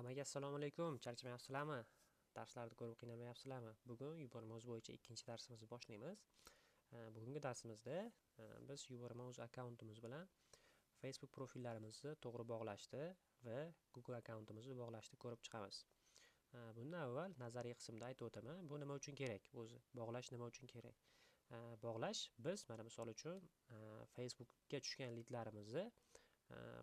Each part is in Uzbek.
Hammaga assalomu alaykum. Charchamayapsizlarmi? Darslarni ko'rib qiynalmayapsizlarmi? Bugun yuborma bo'yicha ikkinchi darsimizni boshlaymiz. Bugungi darsimizda biz yuborma akkauntimiz bilan Facebook profillarimizni to'g'ri bog'lashni va Google akkauntimizni bog'lashni ko'rib chiqamiz. Bundan avval nazariy qismda aytib o'taman. Bu nima uchun kerak? O'zi bog'lash nima uchun kerak? Bog'lash biz mana misol uchun Facebookga tushgan lidlarimizni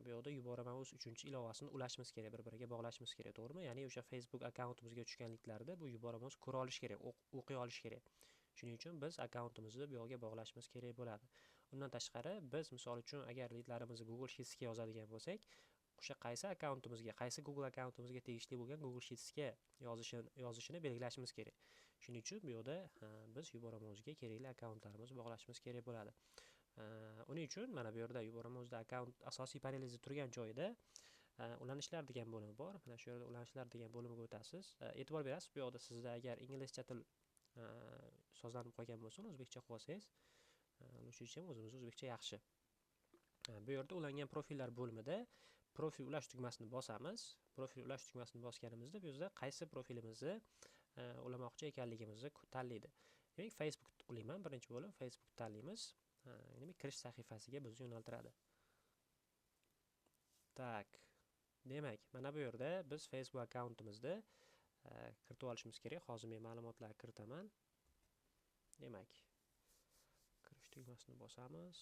bu yoqda yuborma uchinchi ilovasini ulashimiz kerak, bir-biriga bog'lashimiz kerak, to'g'rimi? Ya'ni o'sha Facebook akkauntimizga tushgan liklarni bu yuborma ko'ra olish kerak, o'qiy olish kerak. Shuning uchun biz akkauntimizni bu yoqga bog'lashimiz kerak bo'ladi. Undan tashqari biz misol uchun agar lidlarimizni Google Sheets'ga yozadigan bo'lsak, o'sha qaysi akkauntimizga, qaysi Google akkauntimizga tegishli bo'lgan Google Sheets'ga yozishini belgilashimiz kerak. Shuning uchun bu yoqda biz yubormamizga kerakli akkauntlarimizni bog'lashimiz kerak bo'ladi. Uning uchun mana bu yerda yubormamizda akkaunt asosiy panelingiz turgan joyida ulanishlar degan bo'lim bor. Mana shu yerda ulanishlar degan bo'limga o'tasiz. E'tibor berasiz, bu yoqda sizda agar inglizcha til sozlanib qolgan bo'lsa, o'zbekcha qilib olsangiz, shuning uchun o'zimiz o'zbekcha yaxshi. Bu yerda ulangan profillar bo'limida profil ulash tugmasini bosamiz. Profil ulash tugmasini bosganimizda bu yerda qaysi profilimizni ulamoqchi ekanligimizni tanlaydi. Demak, Facebook ulayman. Birinchi bo'lib Facebook tanlaymiz. Demak, kirish sahifasiga bizni yo'naltiradi. Tak. Demak, mana bu yerda biz Facebook akkauntimizni kiritib olishimiz kerak. Hozir men ma'lumotlarni kiritaman. Demak, kirish tugmasini bosamiz.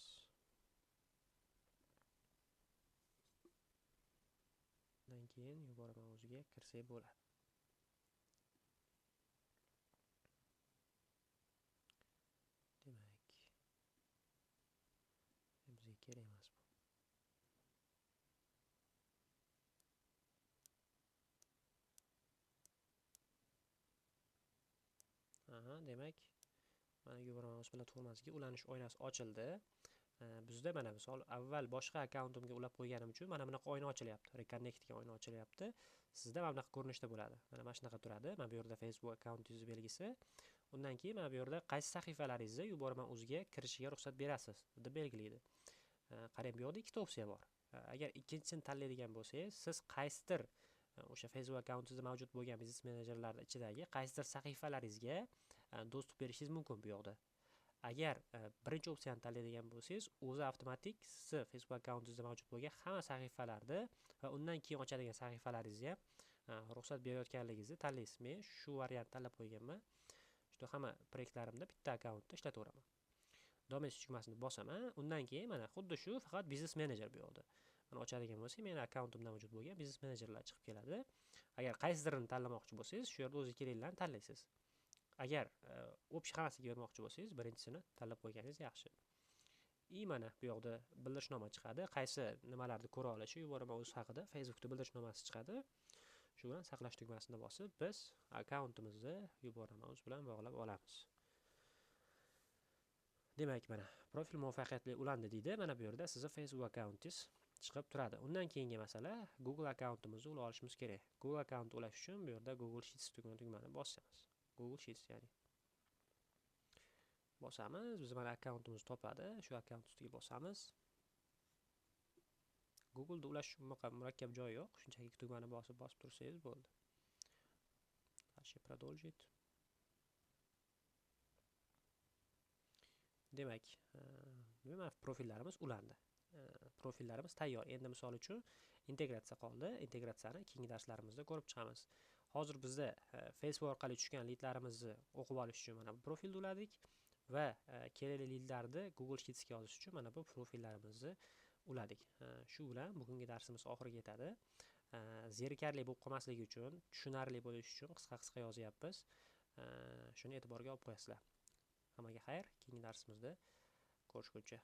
Undan keyin yuborma o'ziga kirsak bo'ladi. Demak, bizga kerak emas bu. Demak, mana yubormamiz bilan tugmasiga ulanish oynasi ochildi. Bizda mana misol avval boshqa akkauntimga ulab qo'yganim uchun mana bunaqa oyna ochilyapti. Reconnect degan oyna ochilyapti. Sizda mana bunaqa ko'rinishda bo'ladi. Mana shunaqa turadi. Mana bu yerda Facebook akkauntingiz belgisi. Undan keyin mana bu yerda qaysi sahifalaringizni yuborma o'ziga kirishiga ruxsat berasiz deb belgilaydi. Qarang, bu yoqda ikkita opsiya bor. Agar ikkinchisini tanlaydigan bo'lsangiz, siz qaysidir o'sha Facebook akkauntingizda mavjud bo'lgan biznes menejerlar ichidagi qaysidir sahifalaringizga dostуп berishingiz mumkin bu yoqda. Agar birinchi opsiyani tanlaydigan bo'lsangiz, o'zi avtomatik sizni Facebook akkauntingizda mavjud bo'lgan hamma sahifalarni va undan keyin ochadigan sahifalaringizni ham ruxsat berayotganligingizni tanlaysiz. Men shu variantni tanlab qo'yganman. Juda hamma proyektlarimda bitta akkauntda ishlataveraman. Davom etish tugmasini bosaman. Undan keyin mana xuddi shu, faqat biznes menejer bu yoqda. Mana ochadigan bo'lsak, meni akkauntimda mavjud bo'lgan biznes menejerlar chiqib keladi. Agar qaysidirini tanlamoqchi bo'lsangiz, shu yerda o'zi keraklarni tanlaysiz. Agar общий hammasiga bermoqchi bo'lsangiz, birinchisini tanlab qo'yganingiz yaxshi. Mana bu yoqda bildirishnoma chiqadi. Qaysi nimalarni ko'ra olishi yuborma o'zi haqida Facebookda bildirishnomasi chiqadi. Shu bilan saqlash tugmasini bosib, biz akkauntimizni yubormamiz bilan bog'lab olamiz. Demak, mana profil muvaffaqiyatli ulandi deydi. Mana bu yerda sizning Facebook akkauntingiz chiqib turadi. Undan keyingi masala Google akkauntimizni ulab olishimiz kerak. Google akkaunt ulash uchun bu yerda Google Sheets tugmani bosamiz. Google Sheets ya'ni. Bosamiz, biz mana akkauntimiz topadi. Shu akkaunt ustiga bosamiz. Google da ulash murakkab joyi yo'q. Shunchaki tugmani bosib tursangiz bo'ldi. Dальше продолжить. Demak, mana profillarimiz ulandi. Profillarimiz tayyor. Endi misol uchun integratsiya qoldi. Integratsiyani keyingi darslarimizda ko'rib chiqamiz. Hozir bizda Facebook orqali tushgan lidlarimizni o'qib olish uchun mana bu profilni uladik va kerakli lidlarni Google Sheets'ga yozish uchun mana bu profillarimizni uladik. Shu bilan bugungi darsimiz oxiriga yetadi. Zerikarli bo'lib qolmasligi uchun, tushunarli bo'lishi uchun qisqa-qisqa yozyapmiz. Shuni e'tiborga olib qo'yasizlar. Hammaga xayr. Keyingi darsimizda ko'rishguncha.